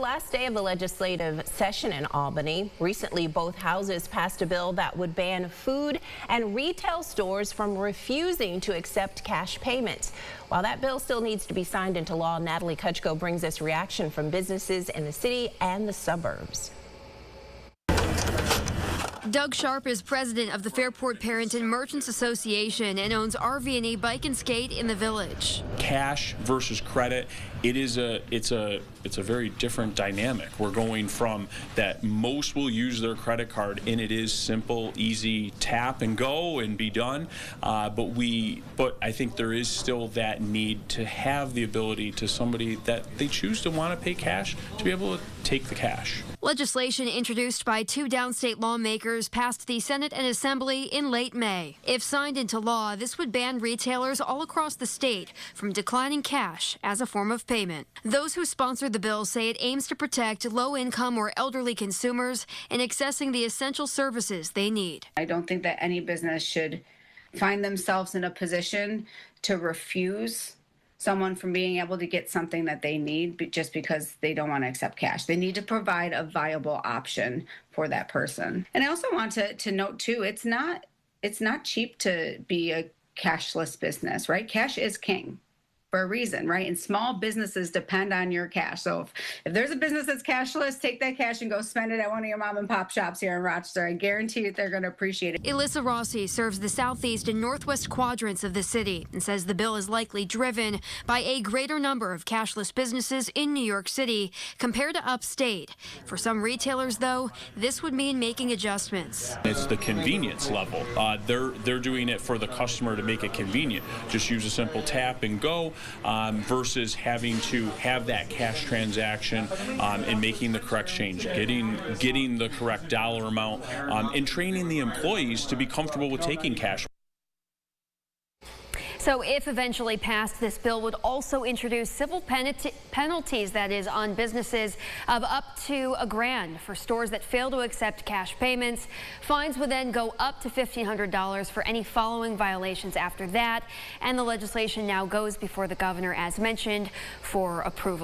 last day of the legislative session in Albany. Recently, both houses passed a bill that would ban food and retail stores from refusing to accept cash payments. While that bill still needs to be signed into law, Natalie Kutchko brings us reaction from businesses in the city and the suburbs. Doug Sharp is president of the Fairport Parent and Merchants Association and owns RV&E Bike and Skate in the Village. Cash versus credit, it's a very different dynamic. We're going from that most will use their credit card, and it is simple, easy, tap and go and be done. But I think there is still that need to have the ability to somebody that they choose to want to pay cash to be able to take the cash. Legislation introduced by two downstate lawmakers passed the Senate and Assembly in late May. If signed into law, this would ban retailers all across the state from declining cash as a form of payment. Those who sponsored the bill say it aims to protect low-income or elderly consumers in accessing the essential services they need. I don't think that any business should find themselves in a position to refuse someone from being able to get something that they need just because they don't want to accept cash. They need to provide a viable option for that person. And I also want to note too, it's not cheap to be a cashless business, right? Cash is king for a reason, right? And small businesses depend on your cash. So if there's a business that's cashless, take that cash and go spend it at one of your mom and pop shops here in Rochester. I guarantee you they're going to appreciate it. Elissa Rossi serves the southeast and northwest quadrants of the city and says the bill is likely driven by a greater number of cashless businesses in New York City compared to upstate. For some retailers, though, this would mean making adjustments. It's the convenience level. They're doing it for the customer to make it convenient. Just use a simple tap and go. Versus having to have that cash transaction and making the correct change, getting the correct dollar amount, and training the employees to be comfortable with taking cash. So if eventually passed, this bill would also introduce civil penalties, that is, on businesses of up to $1,000 for stores that fail to accept cash payments. Fines would then go up to $1,500 for any following violations after that. And the legislation now goes before the governor, as mentioned, for approval.